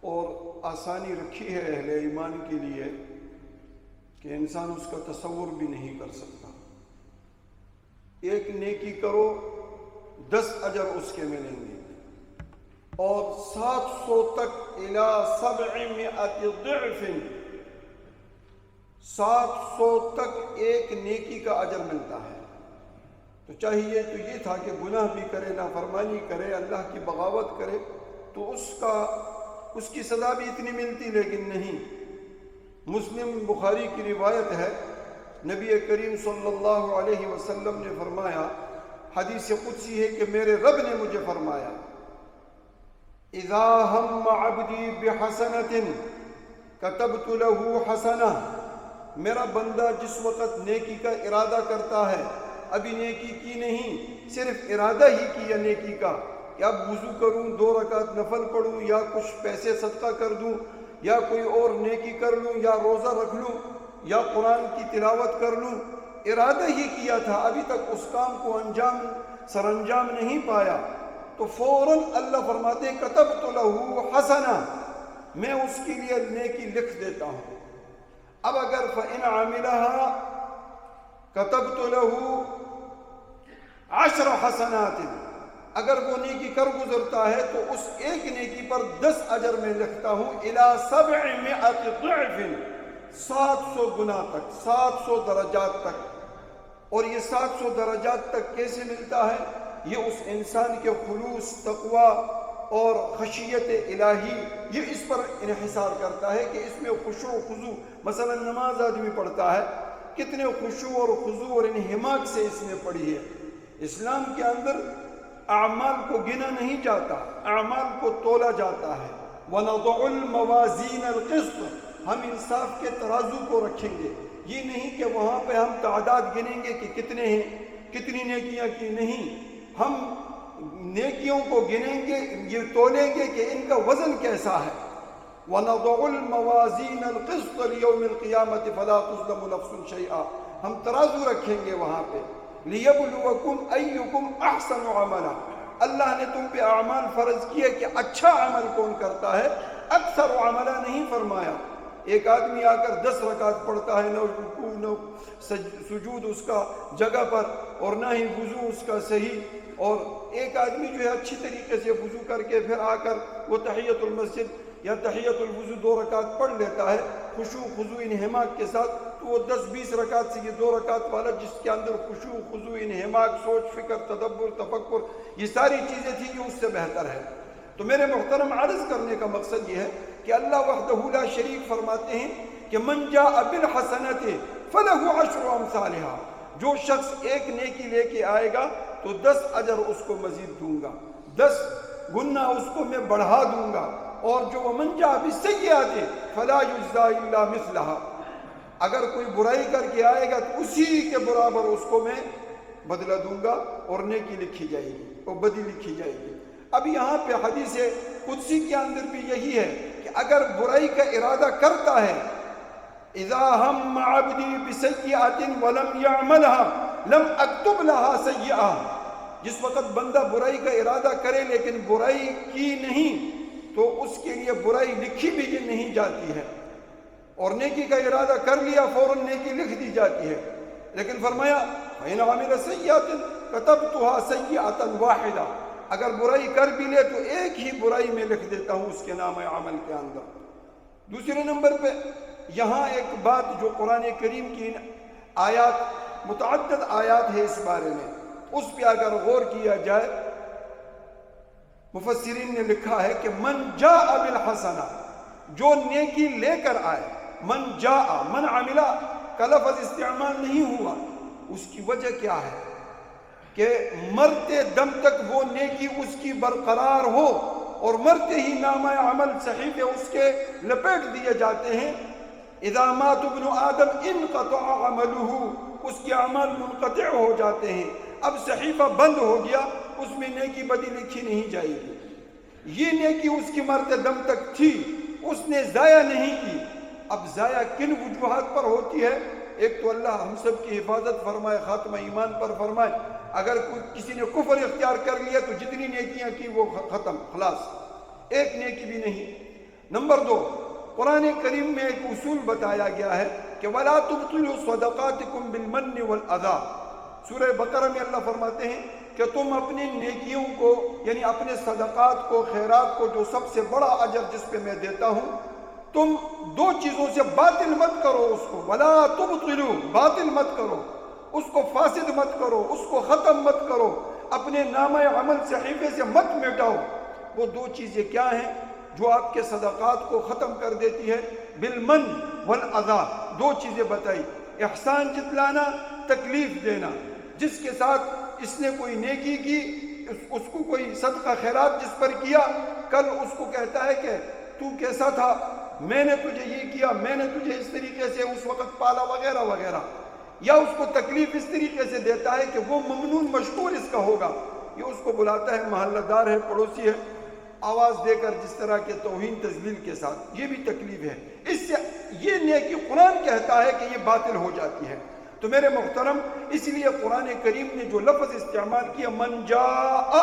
اور آسانی رکھی ہے اہل ایمان کے لیے کہ انسان اس کا تصور بھی نہیں کر سکتا۔ ایک نیکی کرو 10 اجر اس کے ملیں گے، اور 700 تک الی 700 ضعف، 700 تک ایک نیکی کا اجر ملتا ہے۔ تو چاہیے تو یہ تھا کہ گناہ بھی کرے، نافرمانی کرے، اللہ کی بغاوت کرے تو اس کی سزا بھی اتنی ملتی، لیکن نہیں۔ مسلم بخاری کی روایت ہے، نبی کریم صلی اللہ علیہ وسلم نے فرمایا، حدیث قدسی ہے کہ میرے رب نے مجھے فرمایا، اذا ہم عبدی بحسنۃ کتبت له حسنہ، میرا بندہ جس وقت نیکی کا ارادہ کرتا ہے، ابھی نیکی کی نہیں، صرف ارادہ ہی کیا نیکی کا کہ اب وضو کروں، 2 رکعت نفل پڑھوں، یا کچھ پیسے صدقہ کر دوں، یا کوئی اور نیکی کر لوں، یا روزہ رکھ لوں، یا قرآن کی تلاوت کر لوں، ارادہ ہی کیا تھا، ابھی تک اس کام کو سر انجام نہیں پایا، تو فوراً اللہ فرماتے ہیں کتبت له حسنہ، میں اس کے لیے نیکی لکھ دیتا ہوں۔ اب اگر فإن عملها كتبت له 10 حسنات، اگر وہ نیکی کر گزرتا ہے تو اس ایک نیکی پر 10 اجر میں لکھتا ہوں، الی 700 ضعف، 700 گنا تک، 700 درجات تک۔ اور یہ 700 درجات تک کیسے ملتا ہے؟ یہ اس انسان کے خلوص، تقوی اور خشیت الہی، یہ اس پر انحصار کرتا ہے کہ اس میں خشوع و خضوع، مثلا نماز آدمی پڑھتا ہے، کتنے خشوع اور خضوع اور انہماک سے اس نے پڑھی ہے۔ اسلام کے اندر اعمال کو گنا نہیں جاتا، اعمال کو تولا جاتا ہے۔ وَنَضَعُ الْمَوَازِينَ الْقِسْطَ، ہم انصاف کے ترازو کو رکھیں گے، یہ نہیں کہ وہاں پہ ہم تعداد گنیں گے کہ کتنے ہیں، کتنی نیکیاں کی، نہیں، ہم نیکیوں کو گنیں گے، یہ تولیں گے کہ ان کا وزن کیسا ہے۔ وَنَضَعُ الْمَوَازِينَ الْقِسْطَ لِيَوْمِ الْقِيَامَةِ فَلَا تُظْلَمُ نَفْسٌ شَيْئًا، ہم ترازو رکھیں گے وہاں پہ۔ لِيَبْلُوَكُمْ أَيُّكُمْ أَحْسَنُ عَمَلًا، اللہ نے تم پہ اعمال فرض کیے کہ اچھا عمل کون کرتا ہے، اکثر عملہ نہیں فرمایا۔ ایک آدمی آ کر 10 رکعت پڑھتا ہے، نہ رکوع نہ سجود اس کا جگہ پر، اور نہ ہی وضو اس کا صحیح، اور ایک آدمی جو ہے اچھی طریقے سے وضو کر کے پھر آ کر وہ تحیۃ المسجد یا تحیۃ الوضو 2 رکعت پڑھ لیتا ہے خشوع خضوع انہماک کے ساتھ، تو وہ 10-20 رکعت سے یہ 2 رکعت والا جس کے اندر خشوع خضوع انہماک، سوچ فکر، تدبر، تفکر، یہ ساری چیزیں تھیں، یہ اس سے بہتر ہے۔ تو میرے محترم، عرض کرنے کا مقصد یہ ہے کہ اللہ وحدہ لا شریک فرماتے ہیں کہ من جاء بالحسنۃ فلہ 10 امثالھا، جو شخص ایک نیکی لے کے آئے گا تو 10 اجر اس کو مزید دوں گا، 10 گنا اس کو میں بڑھا دوں گا، اور جو ومن جاء بالسیئۃ فلا یجزی الا مثلھا، اگر کوئی برائی کر کے آئے گا تو اسی کے برابر اس کو میں بدلہ دوں گا، اور نیکی لکھی جائے گی اور بدی لکھی جائے گی۔ اب یہاں پہ حدیث قدسی کے اندر بھی یہی ہے کہ اگر برائی کا ارادہ کرتا ہے، اذا ہم عبدی بسیئۃ ولم یعملها لم اکتب لها سیئہ، جس وقت بندہ برائی کا ارادہ کرے لیکن برائی کی نہیں تو اس کے لیے برائی لکھی بھی نہیں جاتی ہے، اور نیکی کا ارادہ کر لیا فوراً نیکی لکھ دی جاتی ہے۔ لیکن فرمایا فإن عمل سیئۃ کتبتها سیئۃ واحدہ، اگر برائی کر بھی لے تو ایک ہی برائی میں لکھ دیتا ہوں اس کے نام عمل کے اندر۔ دوسرے نمبر پہ یہاں ایک بات جو قرآن کریم کی آیات، متعدد آیات ہے اس بارے میں، اس پہ اگر غور کیا جائے، مفسرین نے لکھا ہے کہ من جاء بالحسنہ، جو نیکی لے کر آئے، من جاء، من عملہ کا لفظ استعمال نہیں ہوا، اس کی وجہ کیا ہے کہ مرتے دم تک وہ نیکی اس کی برقرار ہو، اور مرتے ہی نامہ عمل صحیفے اس کے لپیٹ دیے جاتے ہیں۔ اذا مات ابن آدم انقطع عملہ، اس کے اعمال منقطع ہو جاتے ہیں، اب صحیفہ بند ہو گیا، اس میں نیکی بدی لکھی نہیں جائے گی۔ یہ نیکی اس کی مرتے دم تک تھی، اس نے ضائع نہیں کی۔ اب ضائع کن وجوہات پر ہوتی ہے؟ ایک تو اللہ ہم سب کی حفاظت فرمائے، خاتمہ ایمان پر فرمائے، اگر کسی نے کفر اختیار کر لیا تو جتنی نیکیاں کی وہ ختم، خلاص، ایک نیکی بھی نہیں۔ نمبر 2، قرآن کریم میں ایک اصول بتایا گیا ہے کہ وَلَا تُبْطِلُوا صَدَقَاتِكُمْ بِالْمَنِّ وَالْأَذَىٰ۔ سورہ بقرہ میں اللہ فرماتے ہیں کہ تم اپنی نیکیوں کو، یعنی اپنے صدقات کو، خیرات کو، جو سب سے بڑا اجر جس پہ میں دیتا ہوں، تم 2 چیزوں سے باطل مت کرو اس کو۔ وَلَا تُبْطِلُوا، باطل مت کرو، اس کو فاسد مت کرو، اس کو ختم مت کرو، اپنے نامہ عمل صحیفے سے مت مٹاؤ۔ وہ 2 چیزیں کیا ہیں جو آپ کے صدقات کو ختم کر دیتی ہے؟ بالمن والاذا، 2 چیزیں بتائی، احسان جتلانا، تکلیف دینا۔ جس کے ساتھ اس نے کوئی نیکی کی، اس کو کوئی صدقہ خیرات جس پر کیا، کل اس کو کہتا ہے کہ تو کیسا تھا، میں نے تجھے یہ کیا، میں نے تجھے اس طریقے سے اس وقت پالا، وغیرہ وغیرہ، یا اس کو تکلیف اس طریقے سے دیتا ہے کہ وہ ممنون مشکور اس کا ہوگا۔ یہ اس کو بلاتا ہے محلہ دار ہے، پڑوسی ہے، آواز دے کر جس طرح کے توہین تذلیل کے ساتھ، یہ بھی تکلیف ہے۔ اس سے یہ نیکی قرآن کہتا ہے کہ یہ باطل ہو جاتی ہے۔ تو میرے محترم، اس لیے قرآن کریم نے جو لفظ استعمال کیا من جاء،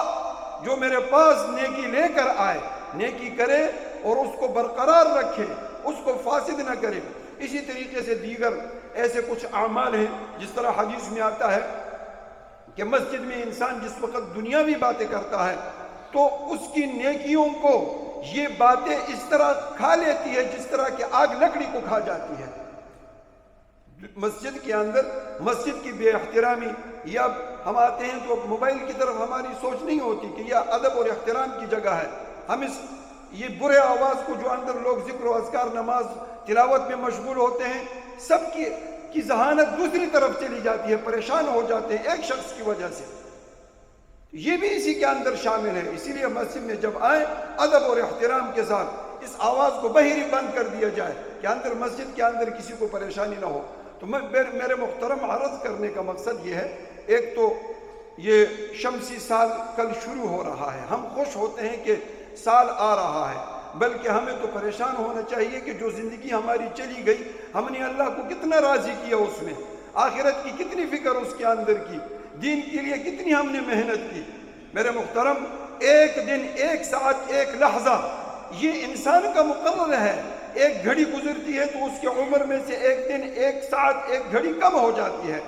جو میرے پاس نیکی لے کر آئے، نیکی کرے اور اس کو برقرار رکھے، اس کو فاسد نہ کرے۔ اسی طریقے سے دیگر ایسے کچھ اعمال ہیں، جس طرح حدیث میں آتا ہے کہ مسجد میں انسان جس وقت دنیاوی باتیں کرتا ہے تو اس کی نیکیوں کو یہ باتیں اس طرح کھا لیتی ہے جس طرح کہ آگ لکڑی کو کھا جاتی ہے۔ مسجد کے اندر مسجد کی بے احترامی، یا ہم آتے ہیں تو موبائل کی طرف ہماری سوچ نہیں ہوتی کہ یہ ادب اور احترام کی جگہ ہے، ہم یہ برے آواز کو جو اندر لوگ ذکر و اذکار، نماز، تلاوت میں مشغول ہوتے ہیں، سب کی ذہانت دوسری طرف چلی جاتی ہے، پریشان ہو جاتے ہیں ایک شخص کی وجہ سے، یہ بھی اسی کے اندر شامل ہے۔ اسی لیے مسجد میں جب آئیں ادب اور احترام کے ساتھ اس آواز کو بہری بند کر دیا جائے کہ اندر مسجد کے اندر کسی کو پریشانی نہ ہو۔ تو میرے محترم، عرض کرنے کا مقصد یہ ہے، ایک تو یہ شمسی سال کل شروع ہو رہا ہے، ہم خوش ہوتے ہیں کہ سال آ رہا ہے، بلکہ ہمیں تو پریشان ہونا چاہیے کہ جو زندگی ہماری چلی گئی، ہم نے اللہ کو کتنا راضی کیا اس میں، آخرت کی کتنی فکر اس کے اندر کی، دین کے لیے کتنی ہم نے محنت کی۔ میرے محترم، ایک دن، ایک ساعت، ایک لحظہ یہ انسان کا مقرر ہے۔ ایک گھڑی گزرتی ہے تو اس کی عمر میں سے ایک دن، ایک ساعت، ایک گھڑی کم ہو جاتی ہے۔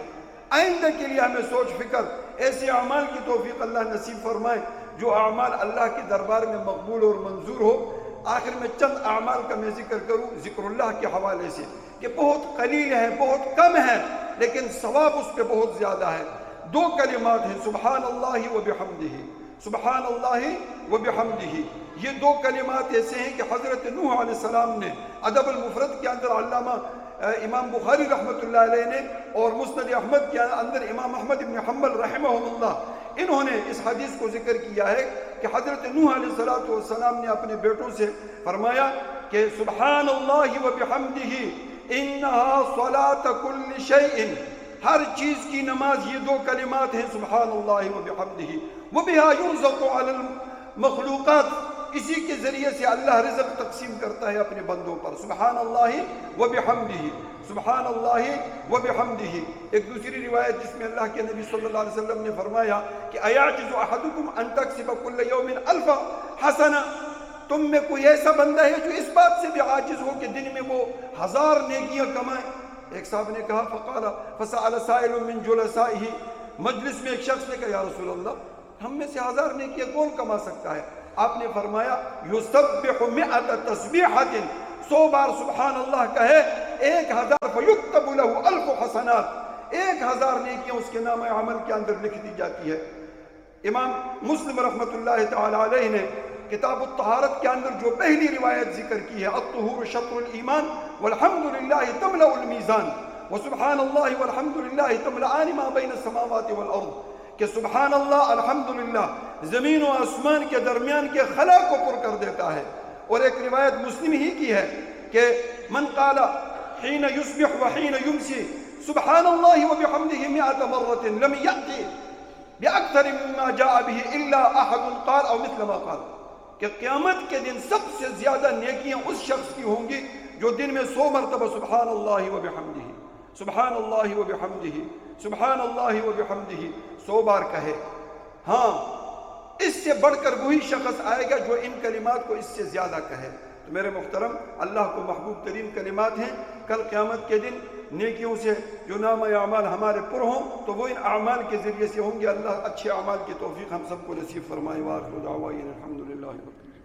آئندہ کے لیے ہمیں سوچ فکر، ایسے اعمال کی توفیق اللہ نصیب فرمائے جو اعمال اللہ کے دربار میں مقبول اور منظور ہو۔ آخر میں چند اعمال کا میں ذکر کروں ذکر اللہ کے حوالے سے کہ بہت قلیل ہے، بہت کم ہے، لیکن ثواب اس پہ بہت زیادہ ہے۔ 2 کلمات ہیں، سبحان اللہ و بحمدہ، سبحان اللہ و بحمدہ۔ یہ 2 کلمات ایسے ہیں کہ حضرت نوح علیہ السلام نے ادب المفرد کے اندر علامہ امام بخاری رحمۃ اللہ علیہ نے، اور مسند احمد کے اندر امام احمد بن حنبل رحمہ اللہ، انہوں نے اس حدیث کو ذکر کیا ہے کہ حضرت نوح علیہ السلام نے اپنے بیٹوں سے فرمایا کہ سبحان اللہ و بحمدہ انہا صلاۃ کل شیء، ہر چیز کی نماز یہ 2 کلمات ہیں، سبحان اللہ و بحمدہ، وبہا يرزق علی المخلوقات، اسی کے ذریعے سے اللہ رزق تقسیم کرتا ہے اپنے بندوں پر۔ سبحان اللہ و بحمدہ، سبحان اللہ و بحمدہ۔ ایک دوسری روایت جس میں اللہ کے نبی صلی اللہ علیہ وسلم نے فرمایا کہ ایعجز احدکم ان تکسب کل یوم 1000 حسنہ، تم میں کوئی ایسا بندہ ہے جو اس بات سے بھی عاجز ہو کہ دن میں وہ 1000 نیکیاں کمائے؟ ایک صاحب نے کہا فسأل سائل من جلسائہ، مجلس میں ایک شخص نے کہا یا رسول اللہ، ہم میں سے 1000 نیکیاں کون کما سکتا ہے؟ آپ نے فرمایا یسبح 100 تسبیحۃ، 100 بار سبحان اللہ کہے، 1000 فیکتب له 1000 حسنات، 1000 نیکیاں اس کے نام عمل کے اندر لکھ دی جاتی ہے۔ امام مسلم رحمۃ اللہ تعالی علیہ نے کتاب الطہارت کے اندر جو پہلی روایت ذکر کی ہے، الطہور شطر الایمان والحمد للہ تملأ المیزان وسبحان اللہ والحمد للہ تملأان ما بین السماوات والارض، کہ سبحان اللہ، الحمدللہ زمین و آسمان کے درمیان کے خلا کو پر کر دیتا ہے۔ اور ایک روایت مسلم ہی کی ہے کہ من قال حین یصبح وحین یمسی سبحان اللہ وبحمدہ 100 مرۃ لم یأتی بأکثر مما جاء به الا احد قال او مثل ما قال، کہ قیامت کے دن سب سے زیادہ نیکیاں اس شخص کی ہوں گی جو دن میں 100 مرتبہ سبحان اللہ وبحمدہ، سبحان اللہ وبحمدہ، سبحان اللہ وبحمدہ 100 بار کہے۔ ہاں، اس سے بڑھ کر وہی شخص آئے گا جو ان کلمات کو اس سے زیادہ کہے۔ تو میرے محترم، اللہ کو محبوب ترین کلمات ہیں کل قیامت کے دن نیکیوں سے جو نام اعمال ہمارے پر ہوں تو وہ ان اعمال کے ذریعے سے ہوں گے۔ اللہ اچھے اعمال کی توفیق ہم سب کو نصیب فرمائے۔ وآخر دعوانا الحمدللہ رب العالمین۔